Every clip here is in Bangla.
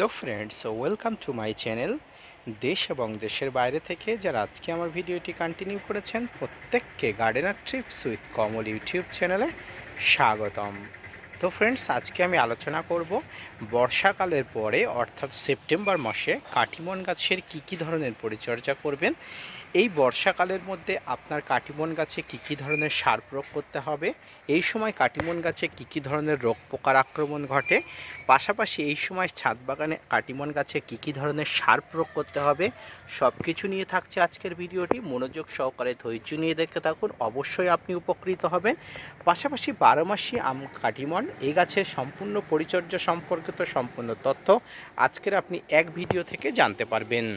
Hello friends, welcome to my channel. দেশ এবং দেশের বাইরে থেকে যারা আজকে আমার ভিডিওটি কন্টিনিউ করেছেন প্রত্যেককে gardener TRIPS with Kamal YouTube চ্যানেলে স্বাগতম। তো ফ্রেন্ডস, আজকে আমি আলোচনা করব বর্ষাকালের পরে অর্থাৎ সেপ্টেম্বর মাসে কাটিমন গাছের কী ধরনের পরিচর্যা করবেন। এই বর্ষাকালের মধ্যে আপনার কাটিমন গাছে কী ধরনের সার প্রয়োগ করতে হবে, এই সময় কাটিমন গাছে কী ধরনের রোগ পোকার আক্রমণ ঘটে, পাশাপাশি এই সময় ছাদ বাগানে কাটিমন গাছে কী ধরনের সার প্রয়োগ করতে হবে, সব কিছু নিয়ে থাকছে আজকের ভিডিওটি। মনোযোগ সহকারে ধৈর্য নিয়ে দেখতে থাকুন, অবশ্যই আপনি উপকৃত হবেন। পাশাপাশি 12 মাসি আম কাটিমন এই গাছের সম্পূর্ণ পরিচর্যা সম্পর্কিত সম্পূর্ণ তথ্য আজকের আপনি এক ভিডিও থেকে জানতে পারবেন।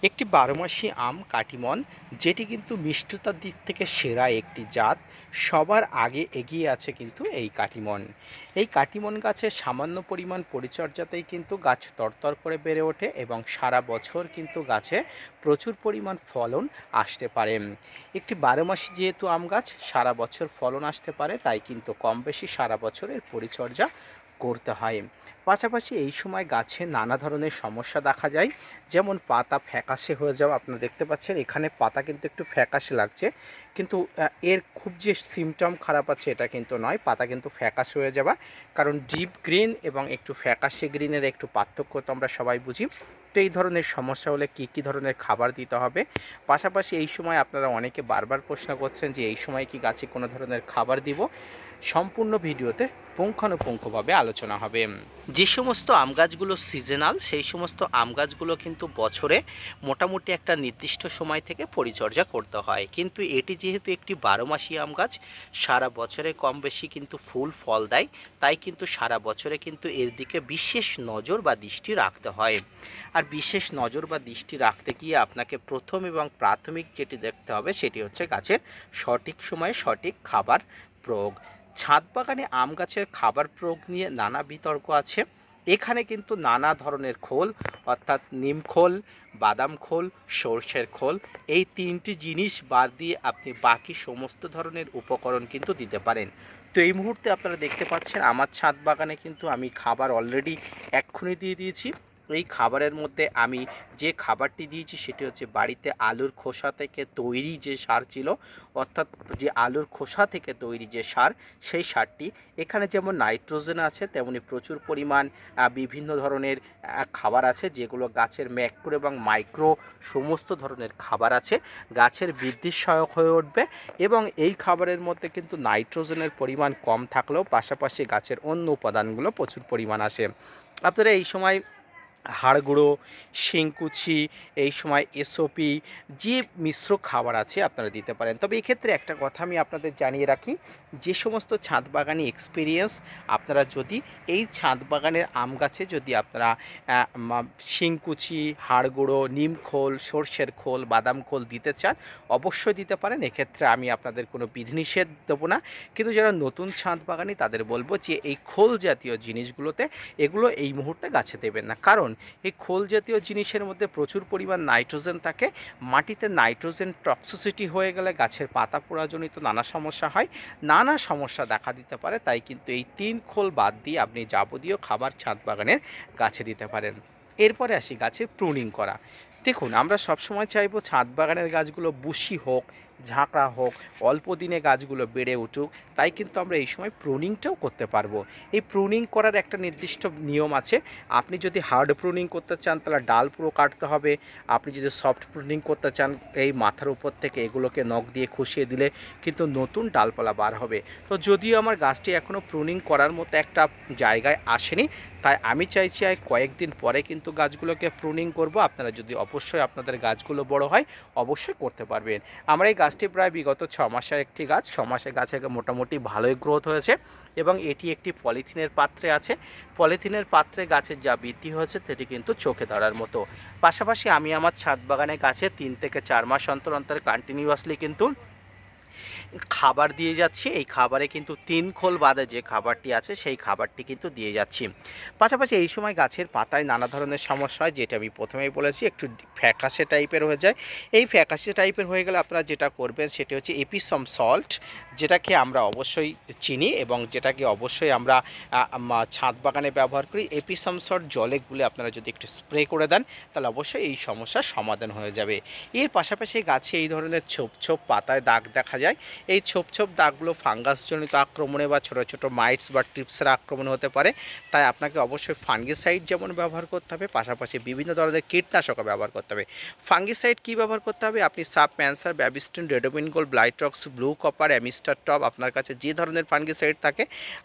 একটি 12 মাসি আম কাটিমন, যেটি কিন্তু মিষ্টতার দিক থেকে সেরা একটি জাত, সবার আগে এগিয়ে আছে কিন্তু এই কাটিমন। এই কাটিমন গাছের সামান্য পরিমাণ পরিচর্যাতেই কিন্তু গাছ তরতর করে বেড়ে ওঠে এবং সারা বছর কিন্তু গাছে প্রচুর পরিমাণ ফলন আসতে পারে। একটি 12 মাসি যেহেতু আম গাছ সারা বছর ফলন আসতে পারে, তাই কিন্তু কম বেশি সারা বছরের পরিচর্যা করতে হয়। পাশাপাশি এই সময় গাছে নানা ধরনের সমস্যা দেখা যায়, যেমন পাতা ফ্যাকাশে হয়ে যাওয়া। আপনারা দেখতে পাচ্ছেন এখানে পাতা কিন্তু একটু ফ্যাকাশে লাগছে, কিন্তু এর খুব যে সিমটম খারাপ আছে এটা কিন্তু নয়। পাতা কিন্তু ফ্যাকাশে হয়ে যাওয়া, কারণ ডিপ গ্রিন এবং একটু ফ্যাকাশে গ্রিনের একটু পার্থক্য তো আমরা সবাই বুঝি। তো এই ধরনের সমস্যা হলে কী ধরনের খাবার দিতে হবে। পাশাপাশি এই সময় আপনারা অনেকে বারবার প্রশ্ন করছেন যে এই সময় কি গাছে কোনো ধরনের খাবার দিব। সম্পূর্ণ ভিডিওতে পুঙ্খানুপুঙ্খভাবে আলোচনা হবে। যে সমস্ত আম গাছগুলো সিজনাল, সেই সমস্ত আম গাছগুলো কিন্তু বছরে মোটামুটি একটা নির্দিষ্ট সময় থেকে পরিচর্যা করতে হয়, কিন্তু এটি যেহেতু একটি 12 মাসি আম গাছ, সারা বছরে কম বেশি কিন্তু ফুল ফল দেয়, তাই কিন্তু সারা বছরে কিন্তু এর দিকে বিশেষ নজর বা দৃষ্টি রাখতে হয়। আর বিশেষ নজর বা দৃষ্টি রাখতে গিয়ে আপনাকে প্রথম এবং প্রাথমিক যেটি দেখতে হবে সেটি হচ্ছে গাছের সঠিক সময়ে সঠিক খাবার প্রয়োগ। ছাদ বাগানে আম গাছের খাবার প্রয়োগ নিয়ে নানা বিতর্ক আছে। এখানে কিন্তু নানা ধরনের খোল, অর্থাৎ নিম খোল, বাদাম খোল, সর্ষের খোল, এই তিনটি জিনিস বাদ দিয়ে আপনি বাকি সমস্ত ধরনের উপকরণ কিন্তু দিতে পারেন। তো এই মুহূর্তে আপনারা দেখতে পাচ্ছেন আমার ছাদ বাগানে কিন্তু আমি খাবার অলরেডি এক্ষুনি দিয়ে দিয়েছি। এই খাবারের মধ্যে আমি যে খাবারটি দিয়েছি সেটি হচ্ছে বাড়িতে আলুর খোসা থেকে তৈরি যে সার ছিল, অর্থাৎ যে আলুর খোসা থেকে তৈরি যে সার, সেই সারটি। এখানে যেমন নাইট্রোজেন আছে, তেমনি প্রচুর পরিমাণ বিভিন্ন ধরনের খাবার আছে, যেগুলো গাছের ম্যাক্রো এবং মাইক্রো সমস্ত ধরনের খাবার আছে, গাছের বৃদ্ধির সহায়ক হয়ে উঠবে। এবং এই খাবারের মধ্যে কিন্তু নাইট্রোজেনের পরিমাণ কম থাকলেও পাশাপাশি গাছের অন্য উপাদানগুলো প্রচুর পরিমাণ আসে। আপনারা এই সময় হাড় গুঁড়ো, শিংকুচি, এই সময় এসওপি, যে মিশ্র খাবার আছে আপনারা দিতে পারেন। তবে এক্ষেত্রে একটা কথা আমি আপনাদের জানিয়ে রাখি, যে সমস্ত ছাদ বাগানি এক্সপিরিয়েন্স, আপনারা যদি এই ছাদ বাগানের আম গাছে যদি আপনারা শিংকুচি, হাড় গুঁড়ো, নিম খোল, সর্ষের খোল, বাদাম খোল দিতে চান, অবশ্যই দিতে পারেন। এক্ষেত্রে আমি আপনাদের কোনো বিধিনিষেধ দেবো না। কিন্তু যারা নতুন ছাদ বাগানি তাদের বলবো যে এই খোল জাতীয় জিনিসগুলোতে এগুলো এই মুহূর্তে গাছে দেবেন না, কারণ এই খোল জাতীয় জিনিসের মধ্যে প্রচুর পরিমাণ নাইট্রোজেন থাকে। মাটিতে নাইট্রোজেন টক্সিসিটি হয়ে গেলে গাছের পাতা পোড়াজনিত নানা সমস্যা হয়, নানা সমস্যা দেখা দিতে পারে। তাই কিন্তু এই 3 খোল বাদ দিয়ে আপনি যাবতীয় খাবার ছাদ বাগানের গাছে দিতে পারেন। এরপরে আসি গাছের প্রুনিং করা। দেখুন, আমরা সবসময় চাইবো ছাদ বাগানের গাছগুলো বুশি হোক, ঝাঁকড়া হোক, অল্প দিনে গাছগুলো বেড়ে উঠুক। তাই কিন্তু আমরা এই সময় প্রুনিংটাও করতে পারবো। এই প্রুনিং করার একটা নির্দিষ্ট নিয়ম আছে। আপনি যদি হার্ড প্রুনিং করতে চান তাহলে ডাল পুরো কাটতে হবে। আপনি যদি সফট প্রুনিং করতে চান, এই মাথার উপর থেকে এগুলোকে নখ দিয়ে খুশিয়ে দিলে কিন্তু নতুন ডালপালা বার হবে। তো যদিও আমার গাছটি এখনও প্রুনিং করার মতো একটা জায়গায় আসেনি, তাই আমি চাইছি আর কয়েকদিন পরে কিন্তু গাছগুলোকে প্রুনিং করব। আপনারা যদি অবশ্যই আপনাদের গাছগুলো বড় হয় অবশ্যই করতে পারবেন। আমার এই গাছটি প্রায় বিগত 6 মাসের একটি গাছ, 6 মাসের গাছে মোটামুটি ভালোই গ্রোথ হয়েছে এবং এটি একটি পলিথিনের পাত্রে আছে। পলিথিনের পাত্রে গাছের যা বৃদ্ধি হয়েছে সেটি কিন্তু চোখে ধরার মতো। পাশাপাশি আমি আমার ছাদ বাগানে গাছে 3 থেকে 4 মাস অন্তর অন্তর কন্টিনিউয়াসলি কিন্তু খাবার দিয়ে যাচ্ছি। এই খাবারে কিন্তু 3 খোল বাদে যে খাবারটি আছে সেই খাবারটি কিন্তু দিয়ে যাচ্ছি। পাশাপাশি এই সময় গাছের পাতায় নানা ধরনের সমস্যা হয়, যেটা আমি প্রথমেই বলেছি, একটু ফ্যাকাশে টাইপের হয়ে যায়। এই ফ্যাকাশে টাইপের হয়ে গেলে আপনারা যেটা করবেন সেটি হচ্ছে এপিসম সল্ট, যেটাকে আমরা অবশ্যই চিনি এবং যেটাকে অবশ্যই আমরা ছাদ বাগানে ব্যবহার করি। এপিসম সল্ট জলে গুলে আপনারা যদি একটু স্প্রে করে দেন তাহলে অবশ্যই এই সমস্যার সমাধান হয়ে যাবে। এর পাশাপাশি গাছে এই ধরনের ছোপ ছোপ পাতায় দাগ দেখা যায়। এই ছোপ ছোপ দাগগুলো ফাঙ্গাসজনিত আক্রমণে বা ছোটো ছোটো মাইটস বা ট্রিপসের আক্রমণে হতে পারে। তাই আপনাকে অবশ্যই ফাঙ্গিসাইড যেমন ব্যবহার করতে হবে, পাশাপাশি বিভিন্ন ধরনের কীটনাশকও ব্যবহার করতে হবে। ফাঙ্গিসাইড কী ব্যবহার করতে হবে? আপনি সাব ম্যানসার, Bavistin, Ridomil Gold, Blitox, blue copper, Amistar top, আপনার কাছে যে ধরনের ফাঙ্গিসাইড থাকে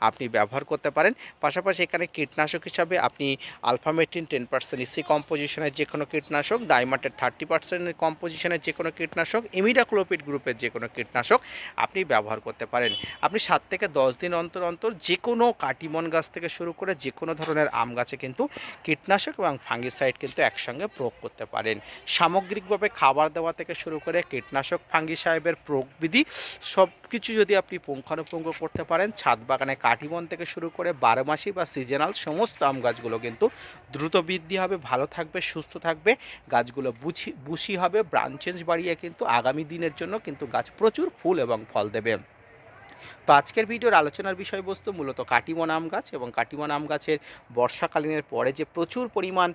আপনি ব্যবহার করতে পারেন। পাশাপাশি এখানে কীটনাশক হিসাবে আপনি আলফামেটিন 10% ইসি কম্পোজিশনের যে কোনো কীটনাশক, ডাইমাটের 30% কম্পোজিশনের যে কোনো কীটনাশক, ইমিডাক্লোপিড গ্রুপের যে কোনো কীটনাশক আপনি ব্যবহার করতে পারেন। আপনি 7 থেকে 10 দিন অন্তর অন্তর যে কোনো কাটিমন গাছ থেকে শুরু করে যে কোনো ধরনের আম গাছে কিন্তু কীটনাশক এবং ফাঙ্গিসাইড কিন্তু একসঙ্গে প্রয়োগ করতে পারেন। সামগ্রিকভাবে খাবার দেওয়া থেকে শুরু করে কীটনাশক, ফাঙ্গিসাইডের প্রয়োগবিধি সব কিছু যদি আপনি পুঙ্খানুপুঙ্খ করতে পারেন, ছাদ বাগানে কাটিমন থেকে শুরু করে 12 মাসি বা সিজনাল সমস্ত আম গাছগুলো কিন্তু দ্রুত বৃদ্ধি হবে, ভালো থাকবে, সুস্থ থাকবে, গাছগুলো বুশি হবে, ব্রাঞ্চেস বাড়িয়ে কিন্তু আগামী দিনের জন্য কিন্তু গাছ প্রচুর ফুল এবং ফল দেবে। তো আজকের ভিডিওর আলোচনার বিষয়বস্তু মূলত কাটিমন আম গাছ এবং কাটিমন আম গাছের বর্ষাকালীনের পরে যে প্রচুর পরিমাণ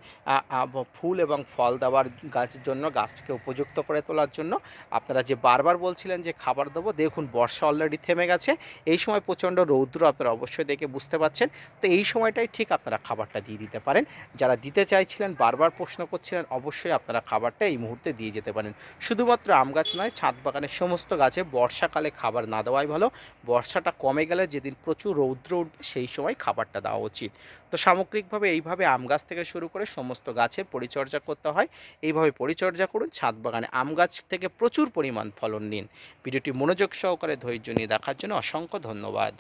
ফুল এবং ফল দেওয়ার গাছের জন্য, গাছকে উপযুক্ত করে তোলার জন্য আপনারা যে বারবার বলছিলেন যে খাবার দেবো, দেখুন বর্ষা অলরেডি থেমে গেছে। এই সময় প্রচণ্ড রৌদ্র আপনারা অবশ্যই দেখে বুঝতে পারছেন। তো এই সময়টাই ঠিক আপনারা খাবারটা দিয়ে দিতে পারেন। যারা দিতে চাইছিলেন, বারবার প্রশ্ন করছিলেন, অবশ্যই আপনারা খাবারটা এই মুহূর্তে দিয়ে যেতে পারেন। শুধুমাত্র আম গাছ নয়, ছাদ বাগানের সমস্ত গাছে বর্ষাকালে খাবার না দেওয়াই ভালো। বর্ষাটা কমে গেলে যেদিন প্রচুর রৌদ্র উঠবে সেই সময় খাবারটা দেওয়া উচিত। তো সামগ্রিকভাবে এইভাবে আম গাছ থেকে শুরু করে সমস্ত গাছের পরিচর্যা করতে হয়। এইভাবে পরিচর্যা করুন, ছাদ বাগানে আম গাছ থেকে প্রচুর পরিমাণ ফলন নিন। ভিডিওটি মনোযোগ সহকারে ধৈর্য নিয়ে দেখার জন্য অসংখ্য ধন্যবাদ।